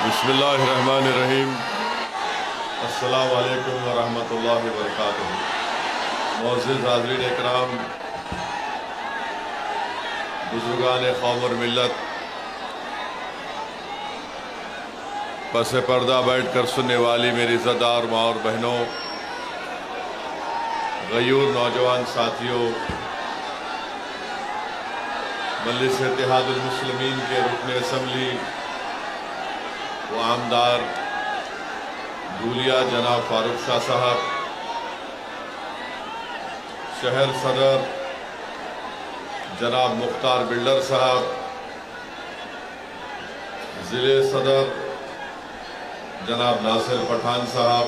बिस्मिल्लाहिर्रहमानिर्रहीम। अस्सलामु अलैकुम वरहमतुल्लाहि वबरकातुहू। मुअज़्ज़िज़ हाज़रीन इकराम, बुज़ुर्गान कौम और मिल्लत, पस पर्दा बैठ कर सुनने वाली मेरी इज़्ज़तदार माँ और बहनों, गयूर नौजवान साथियों, मजलिस इत्तेहादुल मुस्लिमीन के रुकन असम्बली व आमदार धूलिया जनाब फारूक शाह साहब, शहर सदर जनाब मुख्तार बिल्डर साहब, ज़िले सदर जनाब नासिर पठान साहब,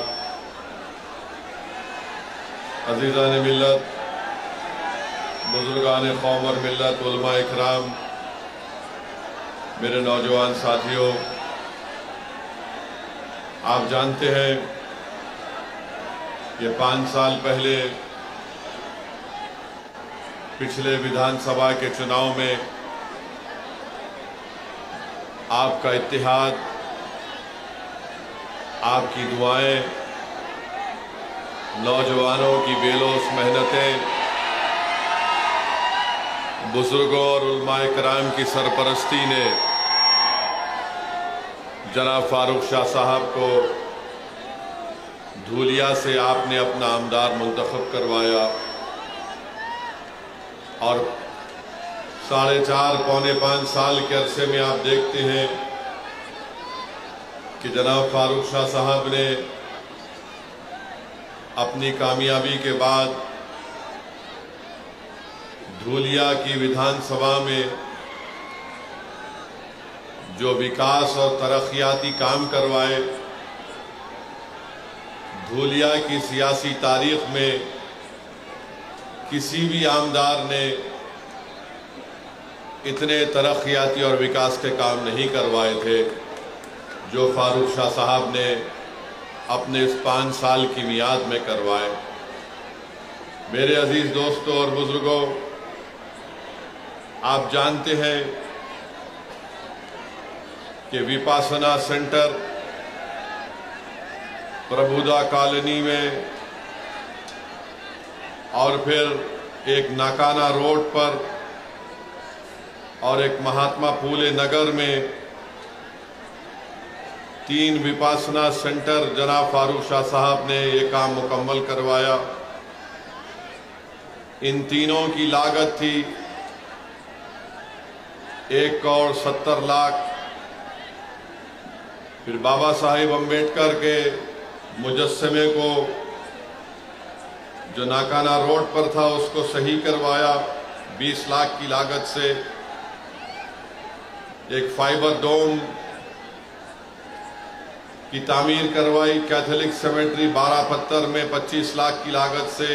अज़ीज़ान मिल्लत, बुज़ुर्गान कौम और मिल्लत, उलमा इकराम, मेरे नौजवान साथियों, आप जानते हैं कि 5 साल पहले पिछले विधानसभा के चुनाव में आपका इत्तेहाद, आपकी दुआएं, नौजवानों की बेलोस मेहनतें, बुजुर्गों और उलमाए कराम की सरपरस्ती ने जनाब फारूक शाह साहब को धूलिया से आपने अपना आमदार मुंतखब करवाया और 4.5 पौने 5 साल के अरसे में आप देखते हैं कि जनाब फारूक शाह साहब ने अपनी कामयाबी के बाद धूलिया की विधानसभा में जो विकास और तरक्याती काम करवाए, धूलिया की सियासी तारीख में किसी भी आमदार ने इतने तरक्याती और विकास के काम नहीं करवाए थे जो फारूक शाह साहब ने अपने इस 5 साल की मियाद में करवाए। मेरे अजीज दोस्तों और बुजुर्गों, आप जानते हैं कि विपासना सेंटर प्रबुदा कॉलोनी में और फिर एक नाकाना रोड पर और एक महात्मा फूले नगर में 3 विपासना सेंटर जनाब फारूक शाह साहब ने ये काम मुकम्मल करवाया। इन तीनों की लागत थी 1 करोड़ 70 लाख। फिर बाबा साहेब अम्बेडकर के मुजस्समे को जो नाकाना रोड पर था उसको सही करवाया 20 लाख की लागत से। एक फाइबर डोम की तामीर करवाई कैथोलिक सेमेट्री 12 पत्थर में 25 लाख की लागत से।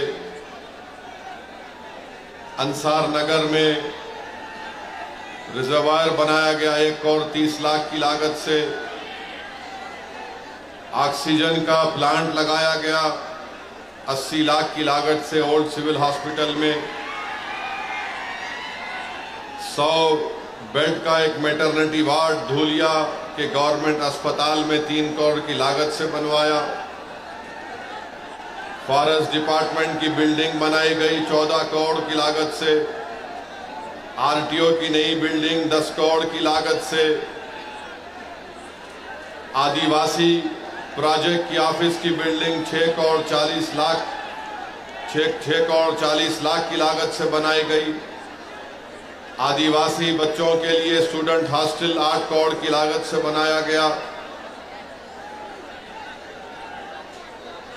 अंसार नगर में रिजर्वायर बनाया गया 1 करोड़ 30 लाख की लागत से। ऑक्सीजन का प्लांट लगाया गया 80 लाख की लागत से ओल्ड सिविल हॉस्पिटल में। 100 बेड का एक मैटरनिटी वार्ड धूलिया के गवर्नमेंट अस्पताल में 3 करोड़ की लागत से बनवाया। फॉरेस्ट डिपार्टमेंट की बिल्डिंग बनाई गई 14 करोड़ की लागत से। आरटीओ की नई बिल्डिंग 10 करोड़ की लागत से। आदिवासी प्रोजेक्ट की ऑफिस की बिल्डिंग 6 करोड़ 40 लाख की लागत से बनाई गई। आदिवासी बच्चों के लिए स्टूडेंट हॉस्टल 8 करोड़ की लागत से बनाया गया।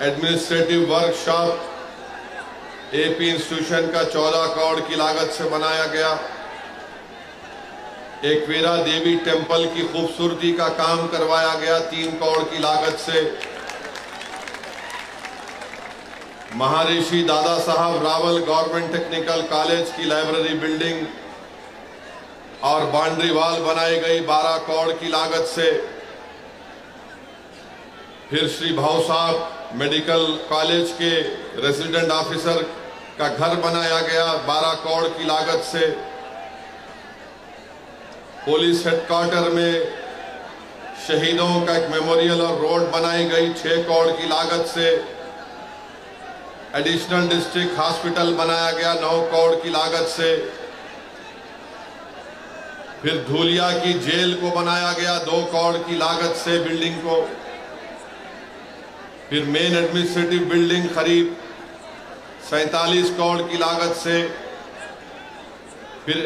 एडमिनिस्ट्रेटिव वर्कशॉप एपी इंस्टीट्यूशन का 14 करोड़ की लागत से बनाया गया। एकवीरा देवी टेम्पल की खूबसूरती का काम करवाया गया 3 करोड़ की लागत से। महर्षि Dada Saheb Rawal government technical college की लाइब्रेरी बिल्डिंग और बाउंड्री वॉल बनाई गई 12 करोड़ की लागत से। फिर श्री भाऊ साहब मेडिकल कॉलेज के रेजिडेंट ऑफिसर का घर बनाया गया 12 करोड़ की लागत से। पुलिस हेडक्वार्टर में शहीदों का एक मेमोरियल और रोड बनाई गई 6 करोड़ की लागत से। एडिशनल डिस्ट्रिक्ट हॉस्पिटल बनाया गया 9 करोड़ की लागत से। फिर धूलिया की जेल को बनाया गया 2 करोड़ की लागत से बिल्डिंग को। फिर मेन एडमिनिस्ट्रेटिव बिल्डिंग करीब 47 करोड़ की लागत से। फिर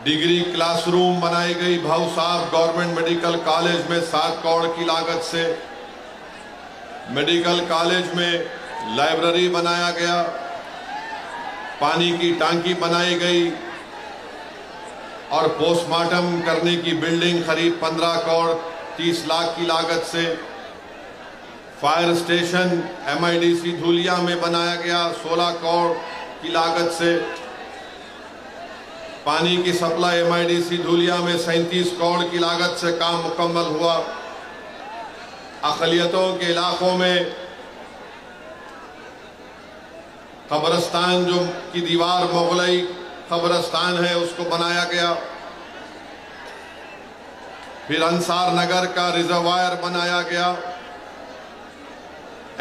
डिग्री क्लासरूम बनाई गई भाऊ साहब गवर्नमेंट मेडिकल कॉलेज में 7 करोड़ की लागत से। मेडिकल कॉलेज में लाइब्रेरी बनाया गया, पानी की टांकी बनाई गई और पोस्टमार्टम करने की बिल्डिंग करीब 15 करोड़ 30 लाख की लागत से। फायर स्टेशन MIDC धूलिया में बनाया गया 16 करोड़ की लागत से। पानी की सप्लाई MIDC धूलिया में 37 करोड़ की लागत से काम मुकम्मल हुआ। अक़लियतों के इलाकों में कब्रिस्तान जो की दीवार मुगलई कब्रिस्तान है उसको बनाया गया। फिर अंसार नगर का रिजर्वायर बनाया गया।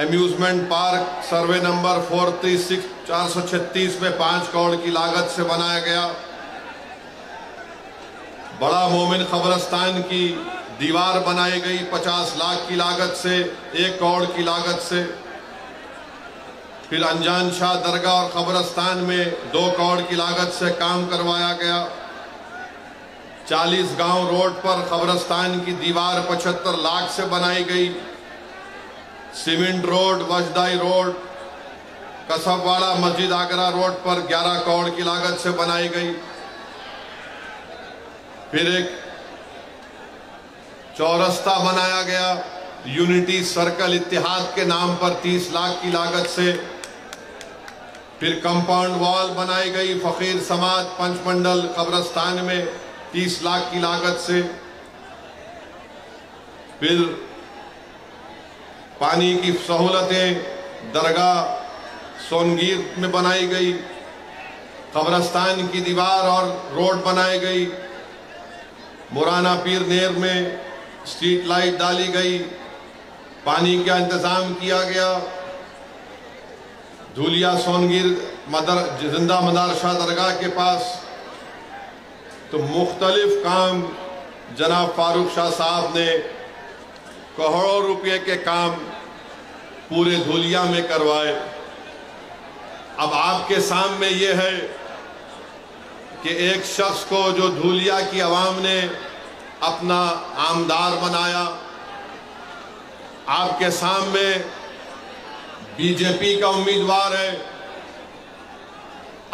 एम्यूजमेंट पार्क सर्वे नंबर 436 में 5 करोड़ की लागत से बनाया गया। बड़ा मोमिन कब्रिस्तान की दीवार बनाई गई 50 लाख की लागत से 1 करोड़ की लागत से। फिर अनजान शाह दरगाह और कब्रिस्तान में 2 करोड़ की लागत से काम करवाया गया। 40 गांव रोड पर कब्रिस्तान की दीवार 75 लाख से बनाई गई। सीमेंट रोड, वजदाई रोड, कसबवाड़ा मस्जिद आगरा रोड पर 11 करोड़ की लागत से बनाई गई। फिर एक चौरस्ता बनाया गया यूनिटी सर्कल इत्तेहाद के नाम पर 30 लाख की लागत से। फिर कंपाउंड वॉल बनाई गई फकीर समाज पंचमंडल कब्रिस्तान में 30 लाख की लागत से। फिर पानी की सहूलतें दरगाह सोनगीर में बनाई गई। कब्रिस्तान की दीवार और रोड बनाई गई। मुराना पीर नेर में स्ट्रीट लाइट डाली गई। पानी का इंतजाम किया गया। धूलिया सोनगीर जिंदा मदरसा दरगाह के पास तो मुख्तलिफ काम जनाब फारूक शाह साहब ने करोड़ों रुपए के काम पूरे धूलिया में करवाए। अब आपके सामने ये है कि एक शख्स को जो धूलिया की आवाम ने अपना आमदार बनाया, आपके सामने बीजेपी का उम्मीदवार है,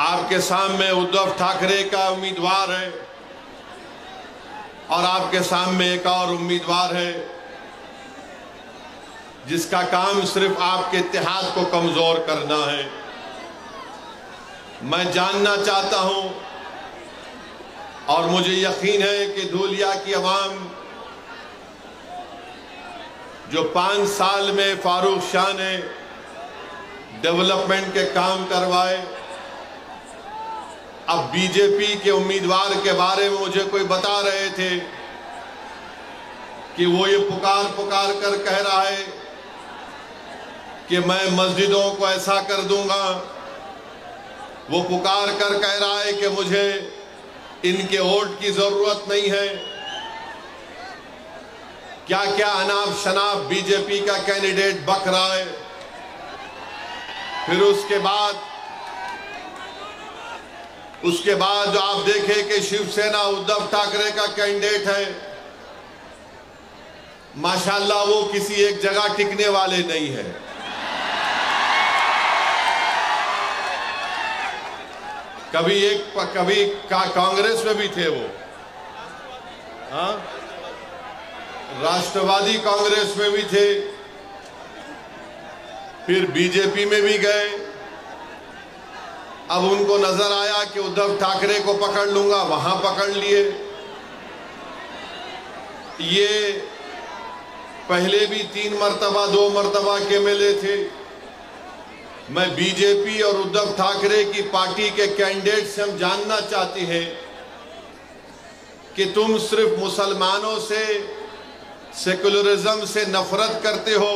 आपके सामने उद्धव ठाकरे का उम्मीदवार है और आपके सामने एक और उम्मीदवार है जिसका काम सिर्फ आपके इत्तेहाद को कमजोर करना है। मैं जानना चाहता हूं और मुझे यकीन है कि धूलिया की आवाम जो 5 साल में फारूक शाह ने डेवलपमेंट के काम करवाए, अब बीजेपी के उम्मीदवार के बारे में मुझे कोई बता रहे थे कि वो ये पुकार कर कह रहा है कि मैं मस्जिदों को ऐसा कर दूंगा। वो पुकार कर कह रहा है कि मुझे इनके वोट की जरूरत नहीं है। क्या क्या अनाप शनाप बीजेपी का कैंडिडेट बक रहा है। फिर उसके बाद जो आप देखें कि शिवसेना उद्धव ठाकरे का कैंडिडेट है, माशाल्लाह वो किसी एक जगह टिकने वाले नहीं है। कभी कांग्रेस में भी थे वो, हाँ, राष्ट्रवादी कांग्रेस में भी थे, फिर बीजेपी में भी गए। अब उनको नजर आया कि उद्धव ठाकरे को पकड़ लूंगा, वहां पकड़ लिए। ये पहले भी 3 मरतबा 2 मरतबा के MLA थे। मैं बीजेपी और उद्धव ठाकरे की पार्टी के कैंडिडेट से हम जानना चाहते हैं कि तुम सिर्फ मुसलमानों से सेकुलरिज्म से नफरत करते हो,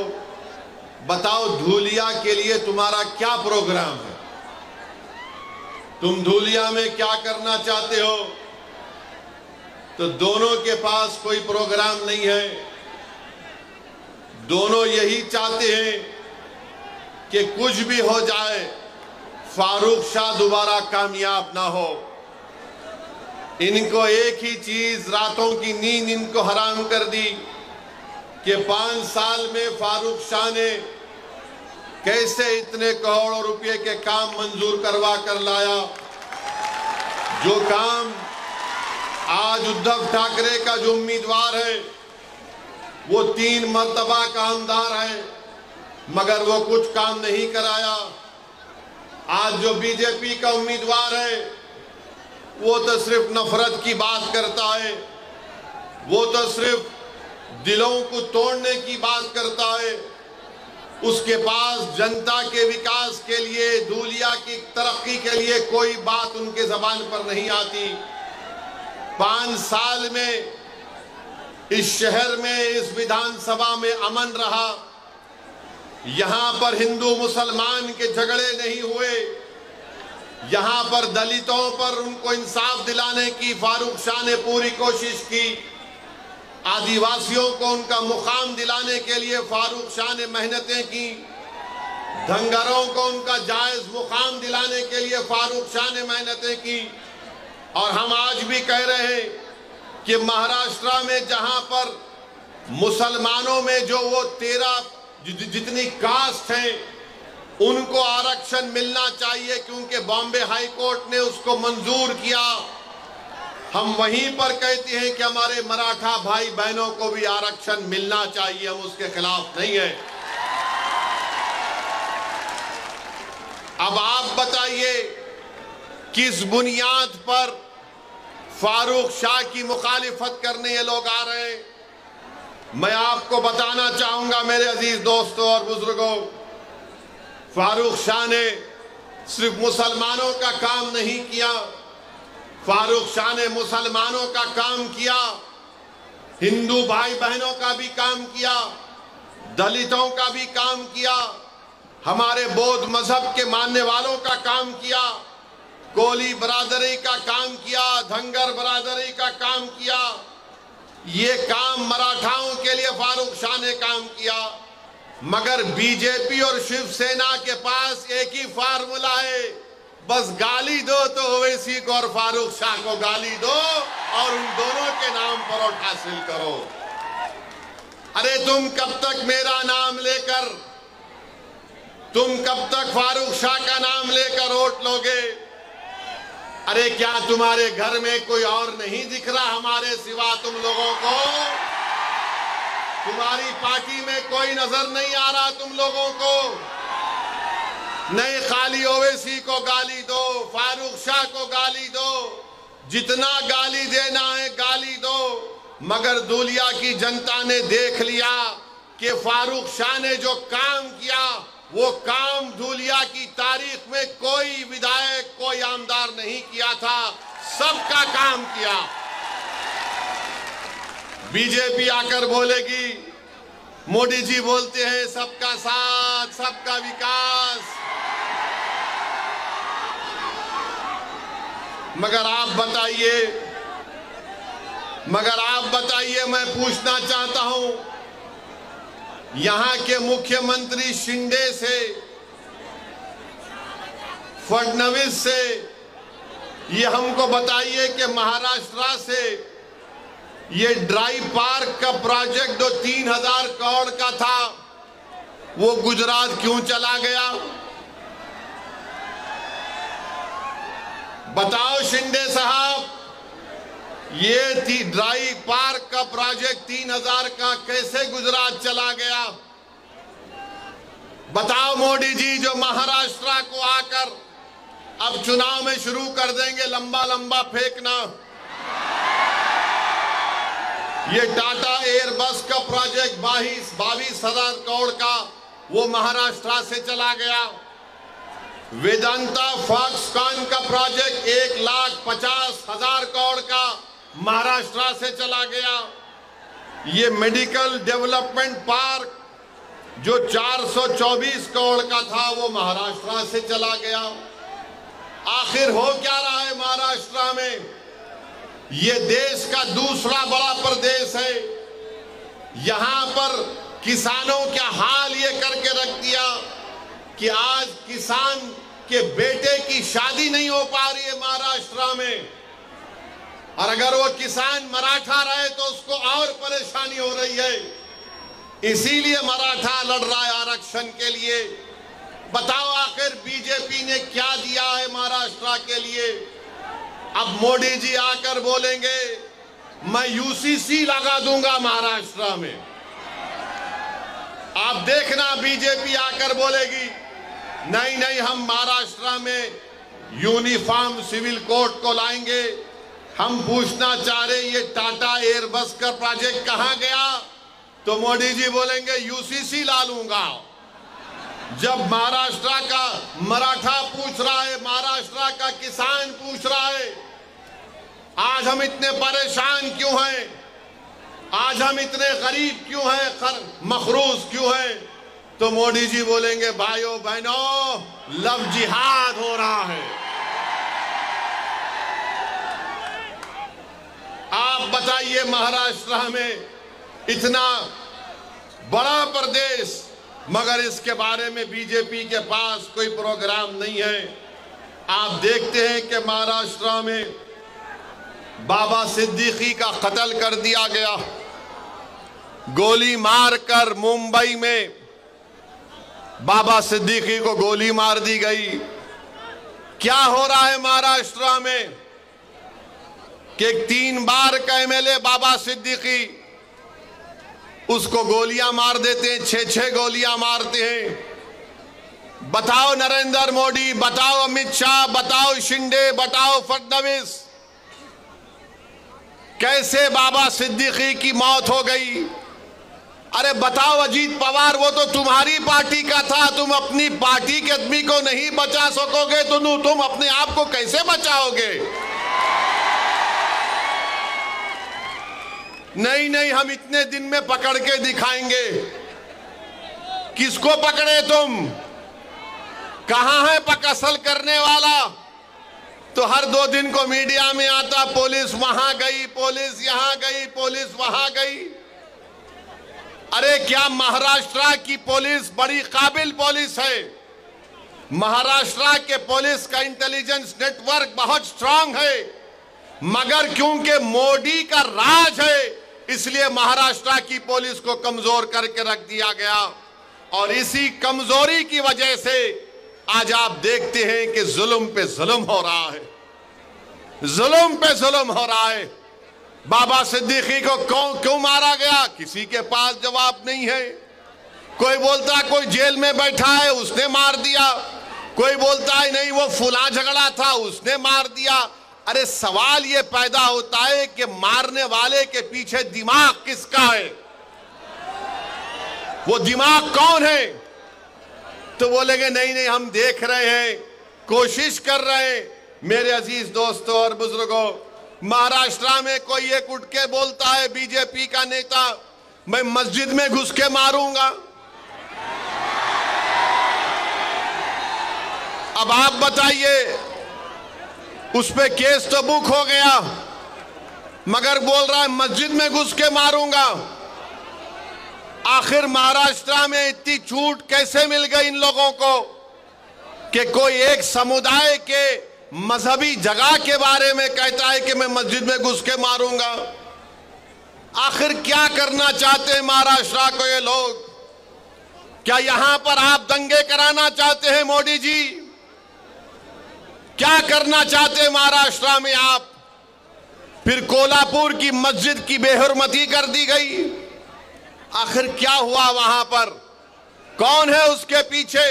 बताओ धूलिया के लिए तुम्हारा क्या प्रोग्राम है? तुम धूलिया में क्या करना चाहते हो? तो दोनों के पास कोई प्रोग्राम नहीं है। दोनों यही चाहते हैं कि कुछ भी हो जाए, फारूक शाह दोबारा कामयाब ना हो। इनको एक ही चीज, रातों की नींद इनको हराम कर दी कि 5 साल में फारूक शाह ने कैसे इतने करोड़ों रुपए के काम मंजूर करवा कर लाया। जो काम आज उद्धव ठाकरे का जो उम्मीदवार है वो 3 मर्तबा कामदार है, मगर वो कुछ काम नहीं कराया। आज जो बीजेपी का उम्मीदवार है वो तो सिर्फ नफरत की बात करता है, वो तो सिर्फ दिलों को तोड़ने की बात करता है। उसके पास जनता के विकास के लिए, धूलिया की तरक्की के लिए कोई बात उनके जबान पर नहीं आती। 5 साल में इस शहर में, इस विधानसभा में अमन रहा। यहां पर हिंदू मुसलमान के झगड़े नहीं हुए। यहां पर दलितों पर उनको इंसाफ दिलाने की फारूक शाह ने पूरी कोशिश की। आदिवासियों को उनका मुकाम दिलाने के लिए फारूक शाह ने मेहनतें की। धंगरों को उनका जायज मुकाम दिलाने के लिए फारूक शाह ने मेहनतें की। और हम आज भी कह रहे हैं कि महाराष्ट्र में जहां पर मुसलमानों में जो वो 13 जितनी कास्ट हैं उनको आरक्षण मिलना चाहिए, क्योंकि बॉम्बे हाई कोर्ट ने उसको मंजूर किया। हम वहीं पर कहते हैं कि हमारे मराठा भाई बहनों को भी आरक्षण मिलना चाहिए, हम उसके खिलाफ नहीं है। अब आप बताइए किस बुनियाद पर फारूक शाह की मुखालिफत करने ये लोग आ रहे हैं? मैं आपको बताना चाहूंगा मेरे अजीज दोस्तों और बुजुर्गों, फारूक शाह ने सिर्फ मुसलमानों का काम नहीं किया, फारूक शाह ने मुसलमानों का काम किया, हिंदू भाई बहनों का भी काम किया, दलितों का भी काम किया, हमारे बौद्ध मजहब के मानने वालों का काम किया, कोली बरादरी का काम किया, धंगर बरादरी का काम किया। ये काम मराठाओं के लिए फारूक शाह ने काम किया। मगर बीजेपी और शिवसेना के पास एक ही फार्मूला है, बस गाली दो तो ओवैसी को और फारूक शाह को गाली दो और उन दोनों के नाम पर वोट हासिल करो। अरे तुम कब तक मेरा नाम लेकर, तुम कब तक फारूक शाह का नाम लेकर वोट लोगे? अरे क्या तुम्हारे घर में कोई और नहीं दिख रहा हमारे सिवा तुम लोगों को? तुम्हारी पार्टी में कोई नजर नहीं आ रहा तुम लोगों को? नहीं, खाली ओवैसी को गाली दो, फारूक शाह को गाली दो, जितना गाली देना है गाली दो। मगर धूलिया की जनता ने देख लिया कि फारूक शाह ने जो काम किया वो काम धूलिया की तारीख में कोई विधायक, कोई आमदार नहीं किया था, सबका काम किया। बीजेपी आकर बोलेगी, मोदी जी बोलते हैं सबका साथ, सबका विकास, मगर आप बताइए, मैं पूछना चाहता हूं यहां के मुख्यमंत्री शिंदे से, फडणवीस से, ये हमको बताइए कि महाराष्ट्र से ये ड्राई पार्क का प्रोजेक्ट जो 3000 करोड़ का था वो गुजरात क्यों चला गया? बताओ शिंदे साहब, ये ड्राई पार्क का प्रोजेक्ट 3000 का कैसे गुजरात चला गया? बताओ मोदी जी, जो महाराष्ट्र को आकर अब चुनाव में शुरू कर देंगे लंबा लंबा फेंकना। ये टाटा एयरबस का प्रोजेक्ट 22,000 करोड़ का वो महाराष्ट्र से चला गया। वेदांता फॉक्सकॉन का प्रोजेक्ट 1,50,000 करोड़ का महाराष्ट्र से चला गया। ये मेडिकल डेवलपमेंट पार्क जो 424 करोड़ का था वो महाराष्ट्र से चला गया। आखिर हो क्या रहा है महाराष्ट्र में? ये देश का दूसरा बड़ा प्रदेश है। यहां पर किसानों का हाल ये करके रख दिया कि आज किसान के बेटे की शादी नहीं हो पा रही है महाराष्ट्र में, और अगर वो किसान मराठा रहे तो उसको और परेशानी हो रही है। इसीलिए मराठा लड़ रहा है आरक्षण के लिए। बताओ आखिर बीजेपी ने क्या दिया है महाराष्ट्र के लिए? अब मोदी जी आकर बोलेंगे मैं यूसीसी लगा दूंगा महाराष्ट्र में। आप देखना बीजेपी आकर बोलेगी नहीं नहीं, हम महाराष्ट्र में यूनिफॉर्म सिविल कोड को लाएंगे। हम पूछना चाह रहे ये टाटा एयरबस का प्रोजेक्ट कहां गया? तो मोदी जी बोलेंगे यूसीसी ला लूंगा। जब महाराष्ट्र का मराठा पूछ रहा है, महाराष्ट्र का किसान पूछ रहा है आज हम इतने परेशान क्यों हैं, आज हम इतने गरीब क्यों हैं, मखरूज क्यों हैं, तो मोदी जी बोलेंगे भाइयों बहनों लव जिहाद हो रहा है। आप बताइए महाराष्ट्र में इतना बड़ा प्रदेश, मगर इसके बारे में बीजेपी के पास कोई प्रोग्राम नहीं है। आप देखते हैं कि महाराष्ट्र में बाबा सिद्दीकी का कत्ल कर दिया गया, गोली मारकर मुंबई में बाबा सिद्दीकी को गोली मार दी गई। क्या हो रहा है महाराष्ट्र में कि 3 बार का एमएलए बाबा सिद्दीकी उसको गोलियां मार देते हैं, 6-6 गोलियां मारते हैं। बताओ नरेंद्र मोदी, बताओ अमित शाह, बताओ शिंदे, बताओ फडणवीस, कैसे बाबा सिद्दीकी की मौत हो गई? अरे बताओ अजीत पवार, वो तो तुम्हारी पार्टी का था, तुम अपनी पार्टी के आदमी को नहीं बचा सकोगे तो तुम अपने आप को कैसे बचाओगे? नहीं नहीं, हम इतने दिन में पकड़ के दिखाएंगे। किसको पकड़े तुम? कहां है असल करने वाला? तो हर 2 दिन को मीडिया में आता पुलिस वहां गई, पुलिस यहां गई, पुलिस वहां गई। अरे क्या महाराष्ट्र की पुलिस बड़ी काबिल पुलिस है। महाराष्ट्र के पुलिस का इंटेलिजेंस नेटवर्क बहुत स्ट्रांग है, मगर क्योंकि मोदी का राज है इसलिए महाराष्ट्र की पुलिस को कमजोर करके रख दिया गया। और इसी कमजोरी की वजह से आज आप देखते हैं कि जुल्म पे जुल्म हो रहा है, जुल्म पे जुल्म हो रहा है। बाबा सिद्दीकी को क्यों मारा गया? किसी के पास जवाब नहीं है। कोई बोलता है कोई जेल में बैठा है उसने मार दिया, कोई बोलता है नहीं वो फुला झगड़ा था उसने मार दिया। अरे सवाल ये पैदा होता है कि मारने वाले के पीछे दिमाग किसका है? वो दिमाग कौन है? तो बोलेंगे नहीं नहीं हम देख रहे हैं, कोशिश कर रहे हैं। मेरे अजीज दोस्तों और बुजुर्गों, महाराष्ट्र में कोई एक उठ के बोलता है बीजेपी का नेता मैं मस्जिद में घुस के मारूंगा। अब आप बताइए, उस पे केस तो बुक हो गया, मगर बोल रहा है मस्जिद में घुस के मारूंगा। आखिर महाराष्ट्र में इतनी छूट कैसे मिल गई इन लोगों को कि कोई एक समुदाय के मजहबी जगह के बारे में कहता है कि मैं मस्जिद में घुस के मारूंगा। आखिर क्या करना चाहते हैं महाराष्ट्र को ये लोग? क्या यहां पर आप दंगे कराना चाहते हैं मोदी जी? क्या करना चाहते हैं महाराष्ट्र में आप? फिर कोल्हापुर की मस्जिद की बेहुरमती कर दी गई। आखिर क्या हुआ वहां पर? कौन है उसके पीछे?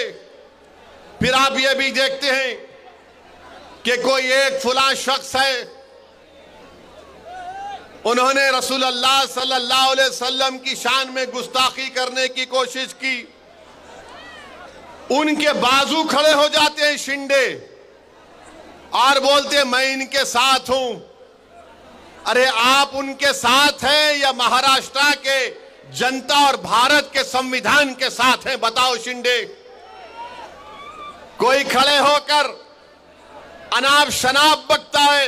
फिर आप ये भी देखते हैं कि कोई एक फुला शख्स है, उन्होंने रसूलुल्लाह सल्लल्लाहु अलैहि वसल्लम की शान में गुस्ताखी करने की कोशिश की। उनके बाजू खड़े हो जाते हैं शिंदे और बोलते मैं इनके साथ हूं। अरे आप उनके साथ हैं या महाराष्ट्र के जनता और भारत के संविधान के साथ हैं? बताओ शिंदे। कोई खड़े होकर अनाप शनाप बकता है,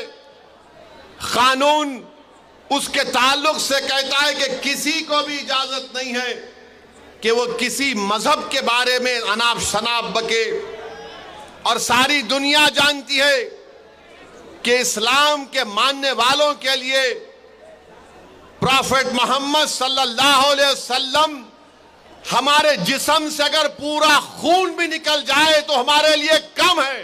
कानून उसके ताल्लुक से कहता है कि किसी को भी इजाजत नहीं है कि वो किसी मजहब के बारे में अनाप शनाप बके। और सारी दुनिया जानती है कि इस्लाम के मानने वालों के लिए प्रॉफेट मोहम्मद सल्लल्लाहु अलैहि वसल्लम हमारे जिस्म से अगर पूरा खून भी निकल जाए तो हमारे लिए कम है।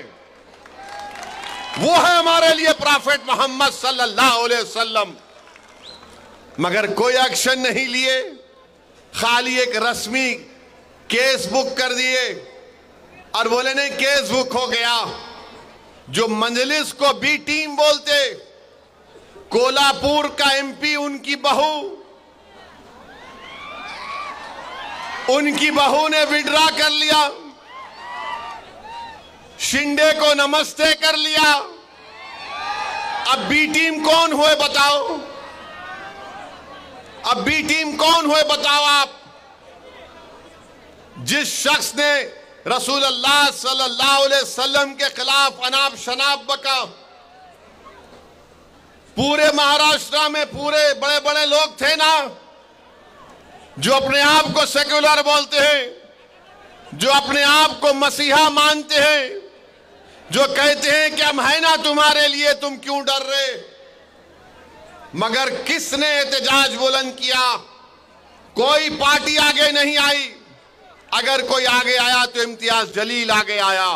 वो है हमारे लिए प्रॉफेट मोहम्मद सल्लल्लाहु अलैहि वसल्लम। मगर कोई एक्शन नहीं लिए, खाली एक रस्मी केस बुक कर दिए और बोले नहीं केस बुक हो गया। जो मजलिस को बी टीम बोलते, कोल्हापुर का एमपी उनकी बहू ने विड्रॉ कर लिया, शिंदे को नमस्ते कर लिया। अब बी टीम कौन हुए बताओ? अब बी टीम कौन हुए बताओ आप? जिस शख्स ने रसूलुल्लाह सल्लल्लाहु अलैहि वसल्लम के खिलाफ अनाप शनाप बका, पूरे महाराष्ट्र में पूरे बड़े बड़े लोग थे ना जो अपने आप को सेक्युलर बोलते हैं, जो अपने आप को मसीहा मानते हैं, जो कहते हैं कि हम है ना तुम्हारे लिए, तुम क्यों डर रहे? मगर किसने एहतजाज बुलंद किया? कोई पार्टी आगे नहीं आई। अगर कोई आगे आया तो इम्तियाज जलील आगे आया।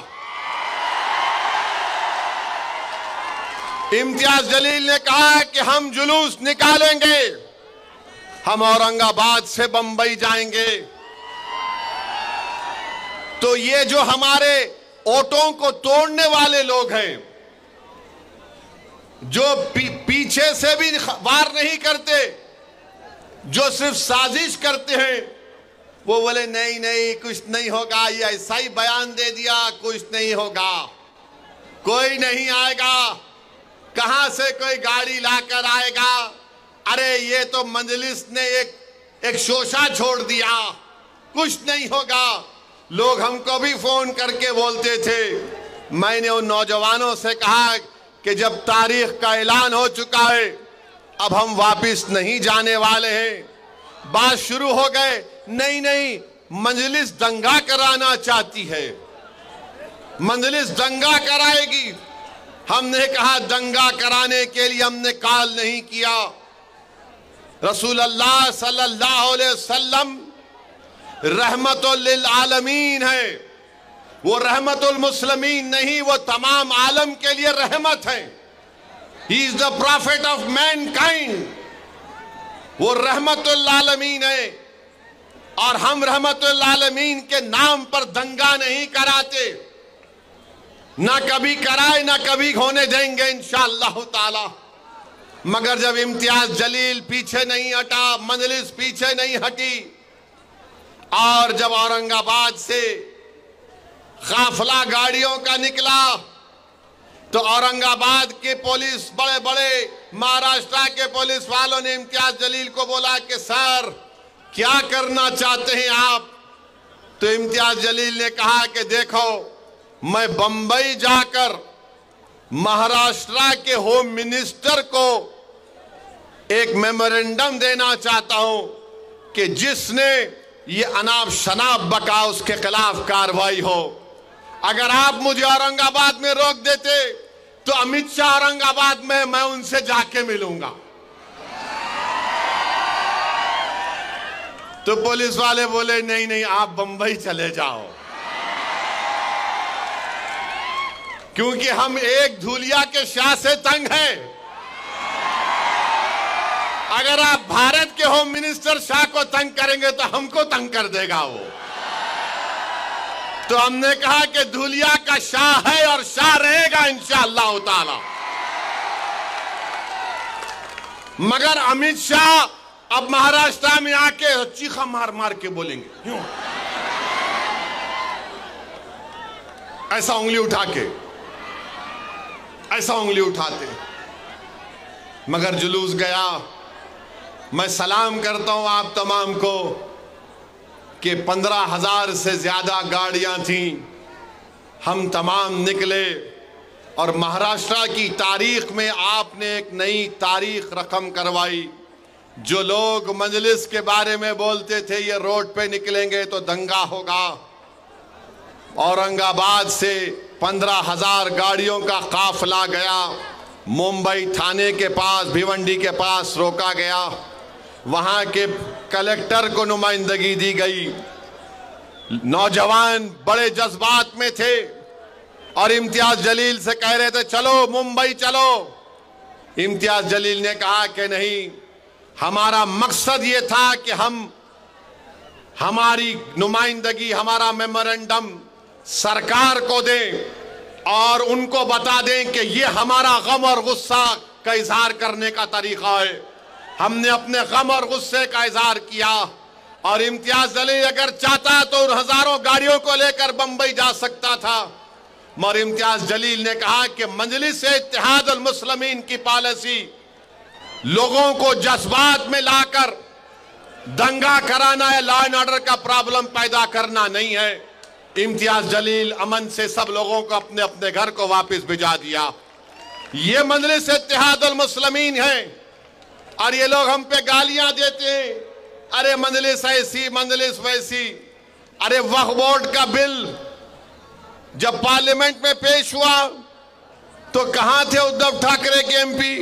इम्तियाज जलील ने कहा कि हम जुलूस निकालेंगे, हम औरंगाबाद से बंबई जाएंगे। तो ये जो हमारे ओटों को तोड़ने वाले लोग हैं, जो पीछे से भी वार नहीं करते, जो सिर्फ साजिश करते हैं, वो बोले नहीं नहीं कुछ नहीं होगा, ये ऐसा ही बयान दे दिया, कुछ नहीं होगा, कोई नहीं आएगा, कहां से कोई गाड़ी लाकर आएगा, अरे ये तो मजलिस ने एक शोशा छोड़ दिया, कुछ नहीं होगा। लोग हमको भी फोन करके बोलते थे। मैंने उन नौजवानों से कहा कि जब तारीख का ऐलान हो चुका है, अब हम वापस नहीं जाने वाले हैं। बात शुरू हो गए, नहीं नहीं मजलिस दंगा कराना चाहती है, मजलिस दंगा कराएगी। हमने कहा दंगा कराने के लिए हमने कॉल नहीं किया। रसूलुल्लाह सल्लल्लाहु अलैहि वसल्लम रहमतुल लिल आलमीन है, वो रहमतुल मुस्लिमीन नहीं, वो तमाम आलम के लिए रहमत है। He is the profit of Mankind, वो रहमतुल आलमीन है। और हम रहमतुल आलमीन के नाम पर दंगा नहीं कराते, ना कभी कराए ना कभी होने देंगे इंशाअल्लाह ताला। मगर जब इम्तियाज जलील पीछे नहीं हटा, मजलिस पीछे नहीं हटी, और जब औरंगाबाद से काफिला गाड़ियों का निकला, तो औरंगाबाद के पुलिस, बड़े बड़े महाराष्ट्र के पुलिस वालों ने इम्तियाज जलील को बोला कि सर क्या करना चाहते हैं आप? तो इम्तियाज जलील ने कहा कि देखो, मैं बंबई जाकर महाराष्ट्र के होम मिनिस्टर को एक मेमोरेंडम देना चाहता हूं कि जिसने ये अनाप शनाप बका उसके खिलाफ कार्रवाई हो। अगर आप मुझे औरंगाबाद में रोक देते तो अमित शाह औरंगाबाद में, मैं उनसे जाके मिलूंगा। तो पुलिस वाले बोले नहीं नहीं आप बंबई चले जाओ, क्योंकि हम एक धूलिया के शाह से तंग हैं। अगर आप भारत के होम मिनिस्टर शाह को तंग करेंगे तो हमको तंग कर देगा वो। तो हमने कहा कि धूलिया का शाह है और शाह रहेगा इंशाअल्लाह ताला। मगर अमित शाह अब महाराष्ट्र में आके चीखा मार मार के बोलेंगे, क्यों ऐसा उंगली उठा के, ऐसा उंगली उठाते। मगर जुलूस गया। मैं सलाम करता हूं आप तमाम को कि 15,000 से ज्यादा गाड़ियां थीं, हम तमाम निकले और महाराष्ट्र की तारीख में आपने एक नई तारीख रकम करवाई। जो लोग मजलिस के बारे में बोलते थे ये रोड पे निकलेंगे तो दंगा होगा, औरंगाबाद से 15,000 गाड़ियों का काफिला गया, मुंबई थाने के पास भिवंडी के पास रोका गया, वहां के कलेक्टर को नुमाइंदगी दी गई। नौजवान बड़े जज्बात में थे और इम्तियाज जलील से कह रहे थे चलो मुंबई चलो। इम्तियाज जलील ने कहा कि नहीं, हमारा मकसद ये था कि हम हमारी नुमाइंदगी, हमारा मेमोरेंडम सरकार को दें और उनको बता दें कि ये हमारा गम और गुस्सा का इजहार करने का तरीका है। हमने अपने गम और गुस्से का इजहार किया और इम्तियाज जलील अगर चाहता तो हजारों गाड़ियों को लेकर बंबई जा सकता था, मगर इम्तियाज जलील ने कहा कि मजलिस इत्तेहादुल मुस्लिमीन की पॉलिसी लोगों को जज्बात में लाकर दंगा कराना है, लॉ एंड ऑर्डर का प्रॉब्लम पैदा करना नहीं है। इम्तियाज जलील अमन से सब लोगों को अपने अपने घर को वापस भिजा दिया। ये मजलिस इत्तेहादुल मुस्लिमीन है और ये लोग हम पे गालियां देते हैं, अरे मजलिस ऐसी मजलिस वैसी। अरे वक्फ बोर्ड का बिल जब पार्लियामेंट में पेश हुआ तो कहां थे उद्धव ठाकरे के एमपी?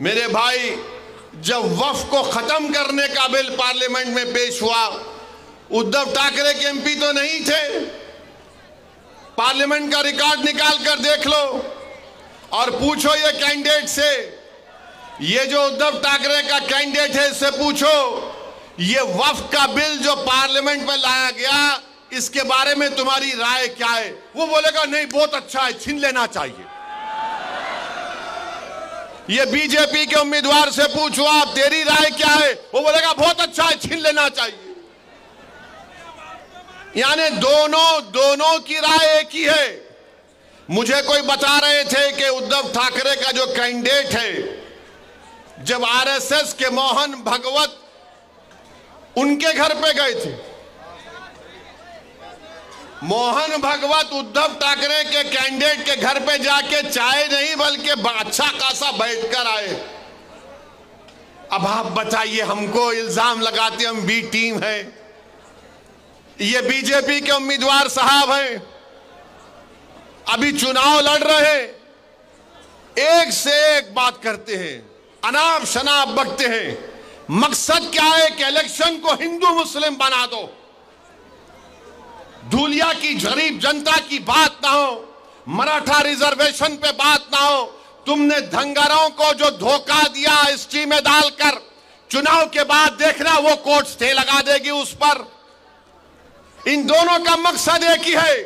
मेरे भाई, जब वक्फ को खत्म करने का बिल पार्लियामेंट में पेश हुआ, उद्धव ठाकरे के एमपी तो नहीं थे। पार्लियामेंट का रिकॉर्ड निकाल कर देख लो और पूछो ये कैंडिडेट से, ये जो उद्धव ठाकरे का कैंडिडेट है इससे पूछो ये वक्फ का बिल जो पार्लियामेंट में लाया गया इसके बारे में तुम्हारी राय क्या है? वो बोलेगा नहीं बहुत अच्छा है, छीन लेना चाहिए। ये बीजेपी के उम्मीदवार से पूछो आप तेरी राय क्या है, वो बोलेगा बहुत अच्छा है, छीन लेना चाहिए। यानी दोनों की राय एक ही है। मुझे कोई बता रहे थे कि उद्धव ठाकरे का जो कैंडिडेट है, जब आरएसएस के मोहन भागवत उनके घर पे गए थे, मोहन भागवत उद्धव ठाकरे के कैंडिडेट के घर पे जाके चाय नहीं बल्कि अच्छा खासा बैठकर आए। अब आप बताइए, हमको इल्जाम लगाते हम बी टीम है, ये बीजेपी के उम्मीदवार साहब हैं, अभी चुनाव लड़ रहे, एक से एक बात करते हैं, अनाप शनाप बकते हैं। मकसद क्या है कि इलेक्शन को हिंदू मुस्लिम बना दो, धूलिया की गरीब जनता की बात ना हो, मराठा रिजर्वेशन पे बात ना हो। तुमने धंगरों को जो धोखा दिया एसटी में डालकर, चुनाव के बाद देखना वो कोर्ट स्टे लगा देगी उस पर। इन दोनों का मकसद एक ही है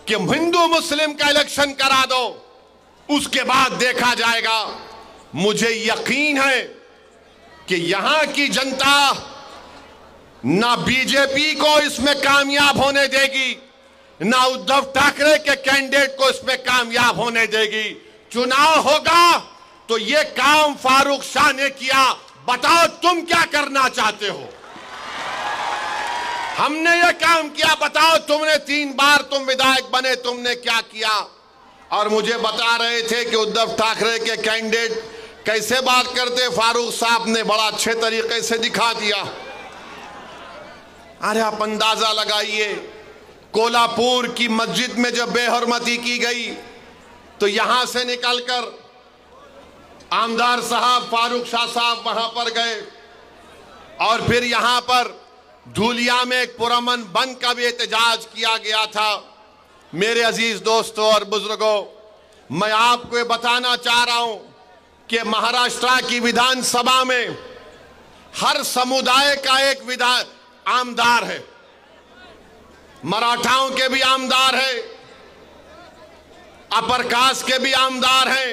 कि हिंदू मुस्लिम का इलेक्शन करा दो, उसके बाद देखा जाएगा। मुझे यकीन है कि यहां की जनता ना बीजेपी को इसमें कामयाब होने देगी, ना उद्धव ठाकरे के कैंडिडेट को इसमें कामयाब होने देगी। चुनाव होगा तो ये काम फारूक शाह ने किया, बताओ तुम क्या करना चाहते हो? हमने ये काम किया, बताओ तुमने 3 बार तुम विधायक बने, तुमने क्या किया? और मुझे बता रहे थे कि उद्धव ठाकरे के कैंडिडेट कैसे बात करते, फारूक साहब ने बड़ा अच्छे तरीके से दिखा दिया। अरे आप अंदाजा लगाइए, कोल्हापुर की मस्जिद में जब बेहरमती की गई तो यहां से निकलकर आमदार साहब फारूक शाह साहब वहां पर गए और फिर यहां पर धूलिया में एक पुरअमन बंद का भी एहतजाज किया गया था। मेरे अजीज दोस्तों और बुजुर्गों, मैं आपको ये बताना चाह रहा हूं कि महाराष्ट्र की विधानसभा में हर समुदाय का एक आमदार है। मराठाओं के भी आमदार है, अपर कास्ट के भी आमदार हैं,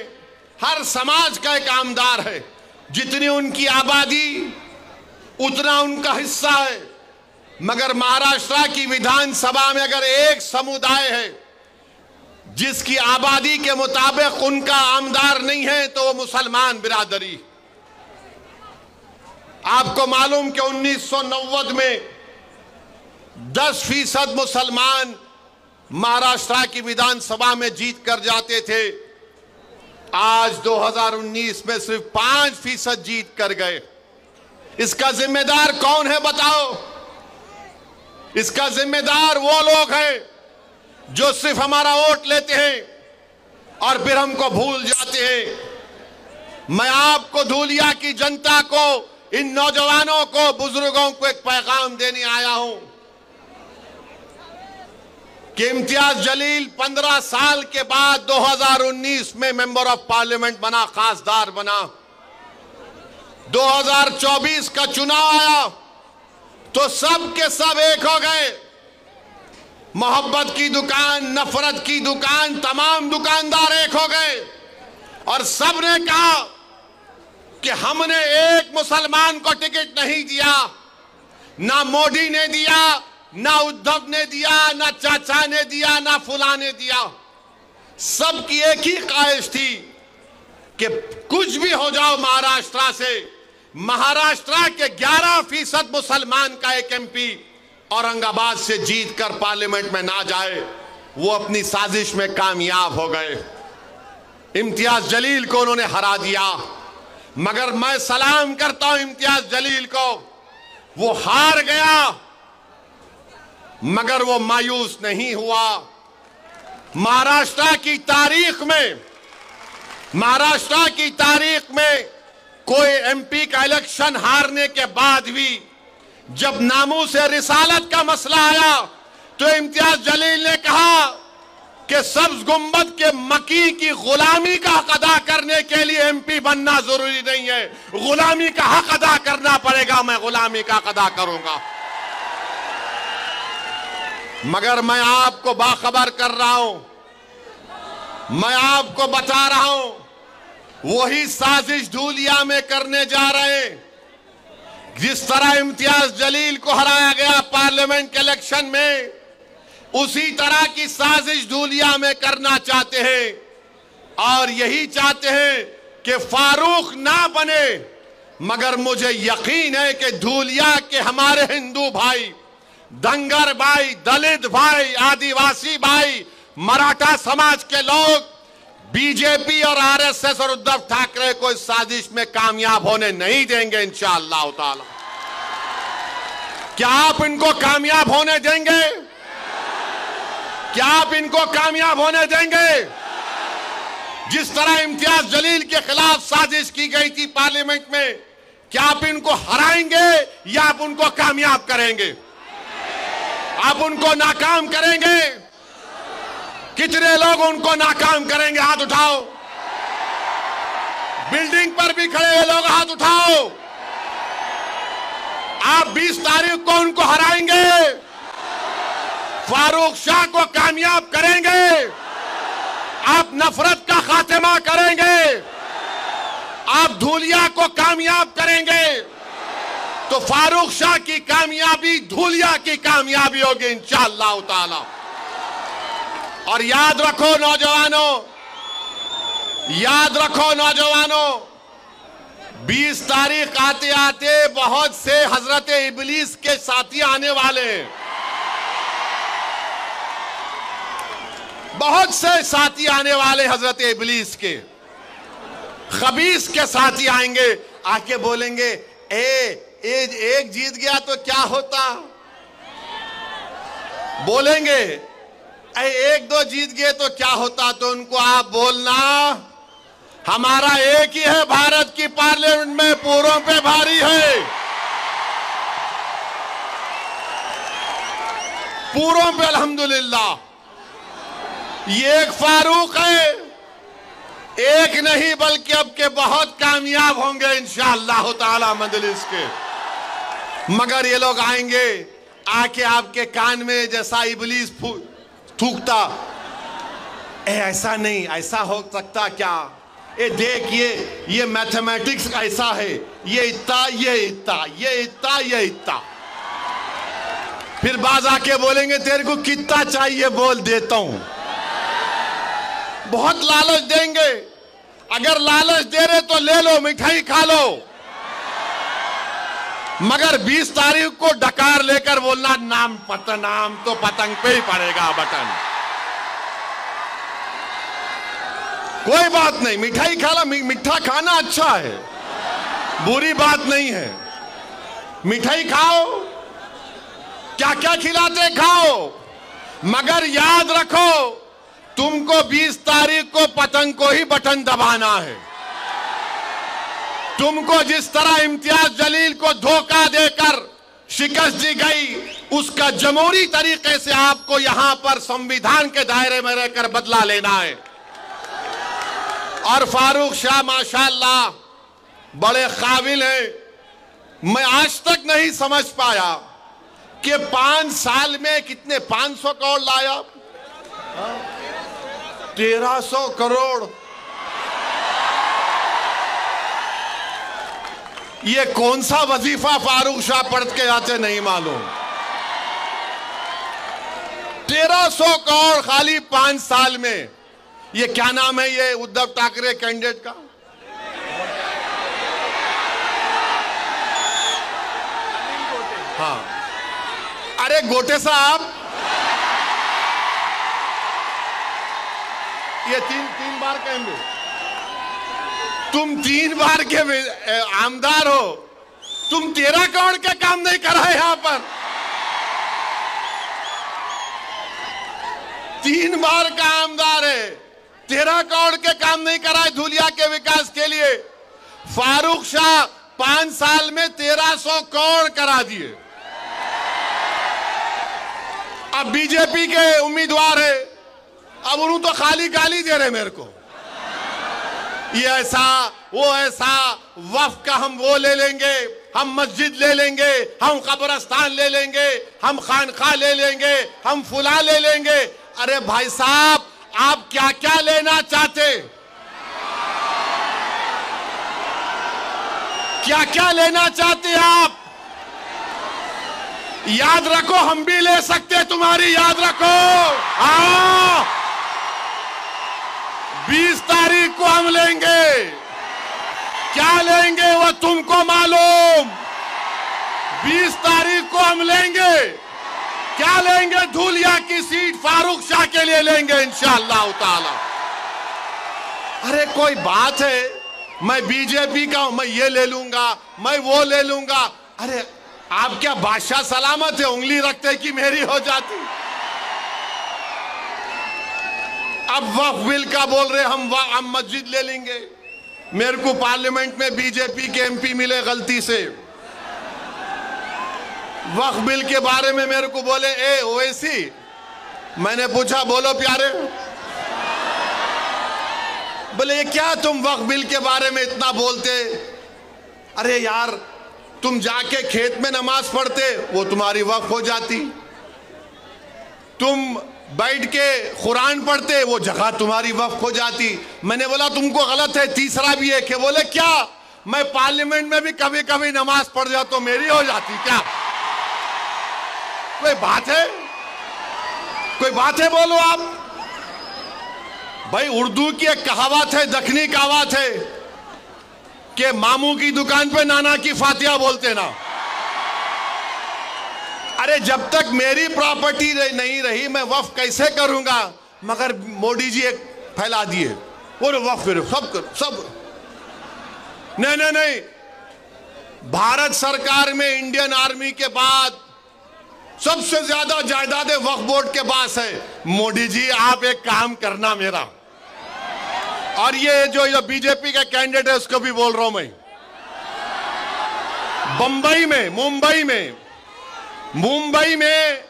हर समाज का एक आमदार है। जितनी उनकी आबादी उतना उनका हिस्सा है। मगर महाराष्ट्र की विधानसभा में अगर एक समुदाय है जिसकी आबादी के मुताबिक उनका आमदार नहीं है तो वो मुसलमान बिरादरी। आपको मालूम कि 1990 में 10% मुसलमान महाराष्ट्र की विधानसभा में जीत कर जाते थे। आज 2019 में सिर्फ 5% जीत कर गए। इसका जिम्मेदार कौन है बताओ? इसका जिम्मेदार वो लोग हैं जो सिर्फ हमारा वोट लेते हैं और फिर हमको भूल जाते हैं। मैं आपको धूलिया की जनता को, इन नौजवानों को, बुजुर्गों को एक पैगाम देने आया हूं कि इम्तियाज जलील 15 साल के बाद 2019 में मेंबर ऑफ पार्लियामेंट बना, खासदार बना। 2024 का चुनाव आया तो सब के सब एक हो गए। मोहब्बत की दुकान, नफरत की दुकान, तमाम दुकानदार एक हो गए और सब ने कहा कि हमने एक मुसलमान को टिकट नहीं दिया। ना मोदी ने दिया, ना उद्धव ने दिया, ना चाचा ने दिया, ना फुला ने दिया। सबकी एक ही ख्वाहिश थी कि कुछ भी हो जाओ महाराष्ट्र से, महाराष्ट्र के 11% मुसलमान का एक एमपी औरंगाबाद से जीत कर पार्लियामेंट में ना जाए। वो अपनी साजिश में कामयाब हो गए। इम्तियाज जलील को उन्होंने हरा दिया। मगर मैं सलाम करता हूं इम्तियाज जलील को। वो हार गया मगर वो मायूस नहीं हुआ। महाराष्ट्र की तारीख में कोई एमपी का इलेक्शन हारने के बाद भी जब नामूस से रिसालत का मसला आया तो इम्तियाज जलील ने कहा कि सब्ज गुंबद के मकी की गुलामी का हक अदा करने के लिए एमपी बनना जरूरी नहीं है, गुलामी का हक अदा करना पड़ेगा। मैं गुलामी का हक अदा करूंगा। मगर मैं आपको बाखबर कर रहा हूं, मैं आपको बता रहा हूं, वही साजिश धूलिया में करने जा रहे हैं। जिस तरह इम्तियाज जलील को हराया गया पार्लियामेंट के इलेक्शन में, उसी तरह की साजिश धूलिया में करना चाहते हैं और यही चाहते हैं कि फारूक ना बने। मगर मुझे यकीन है कि धूलिया के हमारे हिंदू भाई, धनगर भाई, दलित भाई, आदिवासी भाई, मराठा समाज के लोग बीजेपी और आरएसएस और उद्धव ठाकरे को इस साजिश में कामयाब होने नहीं देंगे इंशाअल्लाह ताला। क्या आप इनको कामयाब होने देंगे? क्या आप इनको कामयाब होने देंगे? जिस तरह इम्तियाज जलील के खिलाफ साजिश की गई थी पार्लियामेंट में, क्या आप इनको हराएंगे या आप उनको कामयाब करेंगे? आप उनको नाकाम करेंगे? कितने लोग उनको नाकाम करेंगे? हाथ उठाओ। बिल्डिंग पर भी खड़े हुए लोग हाथ उठाओ। आप 20 तारीख को उनको हराएंगे, फारूक शाह को कामयाब करेंगे, आप नफरत का खात्मा करेंगे, आप धूलिया को कामयाब करेंगे, तो फारूक शाह की कामयाबी धूलिया की कामयाबी होगी इंशाअल्लाह ताला। और याद रखो नौजवानों, 20 तारीख आते आते बहुत से हजरत इबलीस के साथी आने वाले हैं। बहुत से साथी आने वाले हजरत इबलीस के, खबीस के साथी आएंगे, आके बोलेंगे एक जीत गया तो क्या होता, बोलेंगे एक दो जीत गए तो क्या होता। तो उनको आप बोलना, हमारा एक ही है भारत की पार्लियामेंट में, पूरों पे भारी है, पूरों पे अल्हम्दुलिल्लाह। ये एक फारूक है, एक नहीं बल्कि अब के बहुत कामयाब होंगे इंशाअल्लाह ताला मजलिस के। मगर ये लोग आएंगे, आके आपके कान में जैसा इबलीस थूकता, ऐसा नहीं, ऐसा हो सकता क्या, देखिए ये मैथमेटिक्स ऐसा है, ये इतना, ये इतना, ये इतना, ये इतना। फिर बाज आके बोलेंगे तेरे को कितना चाहिए बोल देता हूं। बहुत लालच देंगे। अगर लालच दे रहे तो ले लो, मिठाई खा लो, मगर 20 तारीख को डकार लेकर बोलना नाम तो पतंग पे ही पड़ेगा बटन। कोई बात नहीं, मिठाई खाना, मीठा खाना अच्छा है, बुरी बात नहीं है। मिठाई खाओ, क्या क्या खिलाते खाओ, मगर याद रखो तुमको 20 तारीख को पतंग को ही बटन दबाना है। तुमको जिस तरह इम्तियाज जलील को धोखा देकर शिकस्त दी गई, उसका जमहूरी तरीके से आपको यहां पर संविधान के दायरे में रहकर बदला लेना है। और फारूक शाह माशाअल्लाह बड़े काबिल हैं। मैं आज तक नहीं समझ पाया कि 5 साल में कितने 500 करोड़ लाया, 1300 करोड़। ये कौन सा वजीफा फारूक शाह पढ़ के आते नहीं मालूम। 1300 करोड़ खाली 5 साल में। ये क्या नाम है ये उद्धव ठाकरे कैंडिडेट का? हाँ, अरे गोटे साहब, ये तीन बार कहेंगे, तुम 3 बार के आमदार हो, तुम 13 करोड़ का काम नहीं करा है यहां पर। 3 बार का आमदार है, 13 करोड़ के काम नहीं करा है धुलिया के विकास के लिए। फारूक शाह 5 साल में 1300 करोड़ करा दिए। अब बीजेपी के उम्मीदवार है, अब उन्होंने तो खाली गाली दे रहे मेरे को, ये ऐसा वो ऐसा, वक्फ का हम वो ले लेंगे, हम मस्जिद ले लेंगे, हम कब्रिस्तान ले लेंगे, हम खानखा ले लेंगे, हम फुला ले लेंगे। अरे भाई साहब, आप क्या क्या लेना चाहते, क्या क्या लेना चाहते आप? याद रखो हम भी ले सकते, तुम्हारी याद रखो। आओ 20 तारीख को हम लेंगे, क्या लेंगे वो तुमको मालूम। 20 तारीख को हम लेंगे, क्या लेंगे? धुलिया की सीट फारूक शाह के लिए लेंगे इंशाअल्लाह ताला। अरे कोई बात है, मैं बीजेपी का हूं, मैं ये ले लूंगा, मैं वो ले लूंगा। अरे आप क्या बादशाह सलामत है, उंगली रखते कि मेरी हो जाती। अब वक्फ बिल का बोल रहे हम मस्जिद ले लेंगे। मेरे को पार्लियामेंट में बीजेपी के एमपी मिले गलती से, वक्फ बिल के बारे में मेरे को बोले ए ओवैसी। मैंने पूछा बोलो प्यारे, बोले ये क्या तुम वक्फ बिल के बारे में इतना बोलते? अरे यार, तुम जाके खेत में नमाज पढ़ते, वो तुम्हारी वक्फ हो जाती। तुम बैठ के कुरान पढ़ते, वो जगह तुम्हारी वक्फ हो जाती। मैंने बोला तुमको गलत है। तीसरा भी एक है। बोले क्या? मैं पार्लियामेंट में भी कभी कभी नमाज पढ़ जाता तो मेरी हो जाती क्या? कोई बात है? कोई बात है बोलो आप। भाई उर्दू की एक कहावत है, दखनी कहावत है कि मामू की दुकान पे नाना की फातिहा बोलते ना। अरे जब तक मेरी प्रॉपर्टी नहीं रही मैं वक्फ कैसे करूंगा? मगर मोदी जी एक फैला दिए, बोलो वक्फ करो, सब करो, सब। नहीं, भारत सरकार में इंडियन आर्मी के बाद सबसे ज्यादा जायदादें वक्फ बोर्ड के पास है। मोदी जी आप एक काम करना मेरा, और ये जो बीजेपी का कैंडिडेट है उसको भी बोल रहा हूं मैं, मुंबई में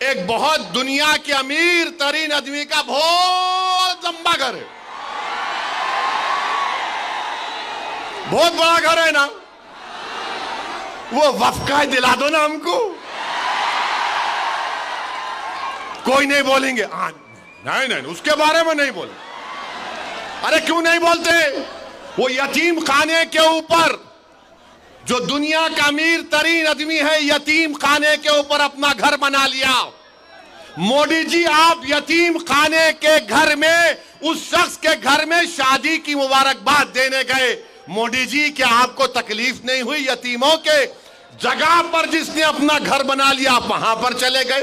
एक बहुत दुनिया के अमीर तरीन आदमी का बहुत लंबा घर है, बहुत बड़ा घर है ना, वो वक्फ का दिला दो ना हमको। कोई नहीं बोलेंगे, नहीं उसके बारे में नहीं बोले। अरे क्यों नहीं बोलते? वो यतीम खाने के ऊपर जो दुनिया का अमीर तरीन आदमी है, यतीम खाने के ऊपर अपना घर बना लिया। मोदी जी, आप यतीम खाने के घर में, उस शख्स के घर में शादी की मुबारकबाद देने गए। मोदी जी, क्या आपको तकलीफ नहीं हुई? यतीमों के जगह पर जिसने अपना घर बना लिया, आप वहां पर चले गए।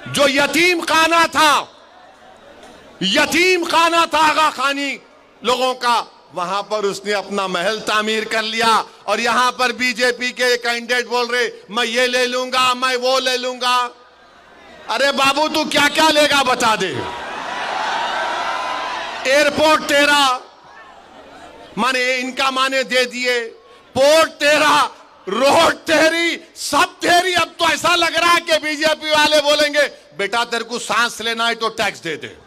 जो यतीम खाना था आगा खानी लोगों का, वहां पर उसने अपना महल तामीर कर लिया। और यहां पर बीजेपी के कैंडिडेट बोल रहे, मैं ये ले लूंगा, मैं वो ले लूंगा। अरे बाबू, तू क्या क्या लेगा बता दे। एयरपोर्ट तेरा, माने इनका माने दे दिए, पोर्ट तेरा, रोड तेरी, सब तेरी। अब तो ऐसा लग रहा है कि बीजेपी वाले बोलेंगे, बेटा तेरे को सांस लेना है तो टैक्स दे दे।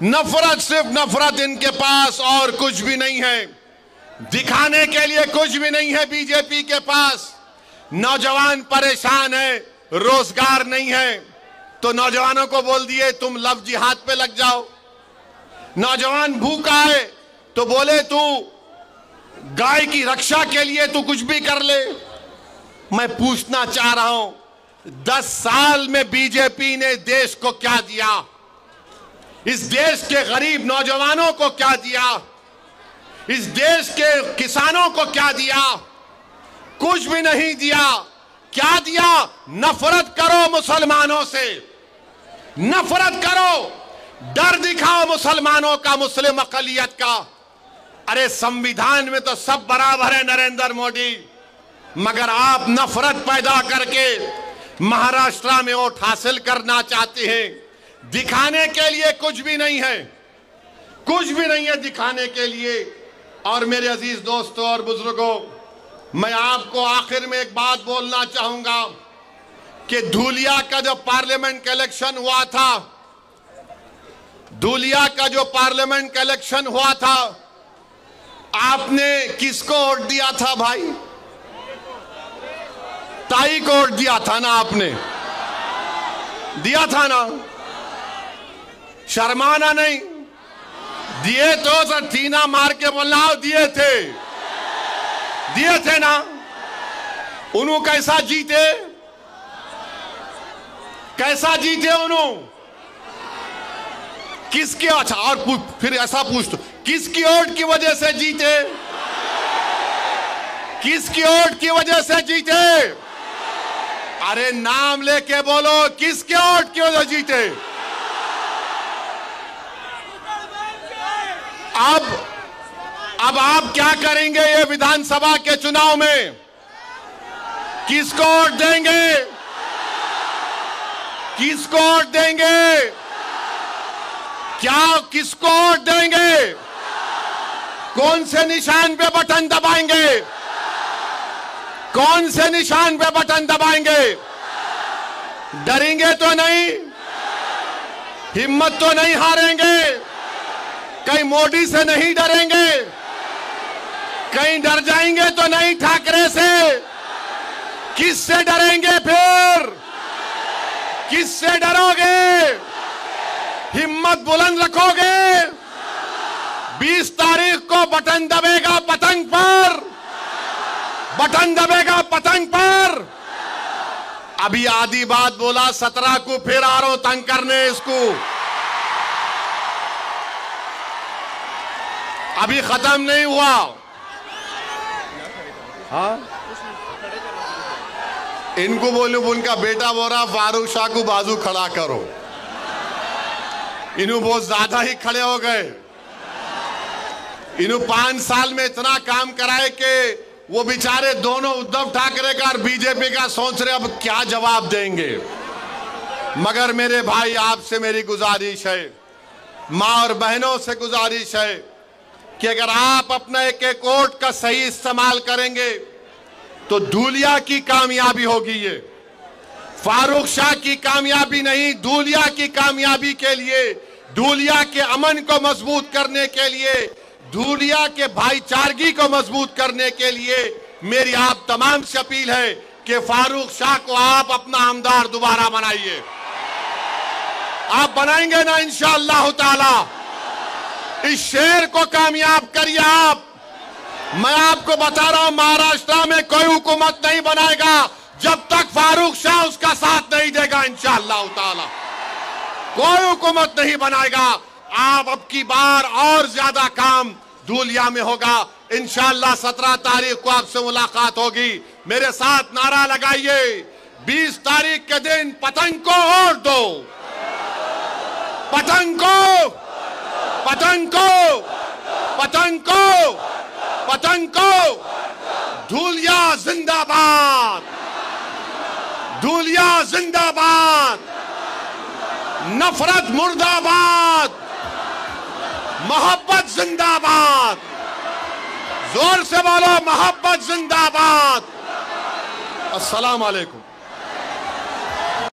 नफरत, सिर्फ नफरत इनके पास, और कुछ भी नहीं है। दिखाने के लिए कुछ भी नहीं है बीजेपी के पास। नौजवान परेशान है, रोजगार नहीं है, तो नौजवानों को बोल दिए तुम लव जिहाद पे लग जाओ। नौजवान भूखा है तो बोले तू गाय की रक्षा के लिए तू कुछ भी कर ले। मैं पूछना चाह रहा हूं, 10 साल में बीजेपी ने देश को क्या दिया? इस देश के गरीब नौजवानों को क्या दिया? इस देश के किसानों को क्या दिया? कुछ भी नहीं दिया। क्या दिया? नफरत करो मुसलमानों से, नफरत करो, डर दिखाओ मुसलमानों का, मुस्लिम अकलियत का। अरे संविधान में तो सब बराबर है नरेंद्र मोदी, मगर आप नफरत पैदा करके महाराष्ट्र में वोट हासिल करना चाहते हैं। दिखाने के लिए कुछ भी नहीं है, कुछ भी नहीं है दिखाने के लिए। और मेरे अजीज दोस्तों और बुजुर्गों, मैं आपको आखिर में एक बात बोलना चाहूंगा कि धूलिया का जो पार्लियामेंट का इलेक्शन हुआ था, धूलिया का जो पार्लियामेंट का इलेक्शन हुआ था, आपने किसको वोट दिया था भाई? ताई को वोट दिया था ना, आपने दिया था ना? शर्माना नहीं, दिए तो सर सीना मार के बोलना, दिए थे ना। उन्होंने कैसा जीते, कैसा जीते उन्होंने? किसके? अच्छा, और फिर ऐसा पूछ, किसकी वोट की वजह से जीते? किसकी वोट की वजह से जीते? अरे नाम लेके बोलो, किसके वोट की वजह से जीते? अब आप क्या करेंगे ये विधानसभा के चुनाव में? किसको वोट देंगे? किसको वोट देंगे? क्या किसको वोट देंगे? कौन से निशान पे बटन दबाएंगे? कौन से निशान पे बटन दबाएंगे? डरेंगे तो नहीं, हिम्मत तो नहीं हारेंगे, कहीं मोदी से नहीं डरेंगे, कहीं डर जाएंगे तो नहीं ठाकरे से। किससे डरेंगे फिर? किससे डरोगे? हिम्मत बुलंद रखोगे? 20 तारीख को बटन दबेगा पतंग पर, बटन दबेगा पतंग पर। अभी आधी बात बोला, 17 को फिर आ रहा हूं तंग करने इसको। अभी खत्म नहीं हुआ। हाँ, इनको बोलूं, उनका बेटा बोल रहा फारूक शाह को बाजू खड़ा करो। इन्हों बहुत ज्यादा ही खड़े हो गए। इन्हों 5 साल में इतना काम कराए कि वो बेचारे दोनों उद्धव ठाकरे का और बीजेपी का सोच रहे अब क्या जवाब देंगे। मगर मेरे भाई, आपसे मेरी गुजारिश है, माँ और बहनों से गुजारिश है कि अगर आप अपना एक एक वोट का सही इस्तेमाल करेंगे तो धूलिया की कामयाबी होगी। ये फारूक शाह की कामयाबी नहीं, धूलिया की कामयाबी के लिए, धूलिया के अमन को मजबूत करने के लिए, धूलिया के भाईचारगी को मजबूत करने के लिए मेरी आप तमाम से अपील है कि फारूक शाह को आप अपना आमदार दोबारा बनाइए। आप बनाएंगे ना इंशाअल्लाह ताला? इस शेर को कामयाब करिए आप। मैं आपको बता रहा हूं, महाराष्ट्र में कोई हुकूमत नहीं बनाएगा जब तक फारूक शाह उसका साथ नहीं देगा। इंशाअल्लाह ताला कोई हुकूमत नहीं बनाएगा। आप अब की बार और ज्यादा काम धूलिया में होगा। इंशाअल्लाह 17 तारीख को आपसे मुलाकात होगी। मेरे साथ नारा लगाइए, 20 तारीख के दिन पतंग को और दो, पतंग को, पतंग को, पतंग को, पतंग को। धूलिया जिंदाबाद, धूलिया जिंदाबाद, नफरत मुर्दाबाद, मोहब्बत जिंदाबाद। जोर से बोलो, मोहब्बत जिंदाबाद। अस्सलाम वालेकुम।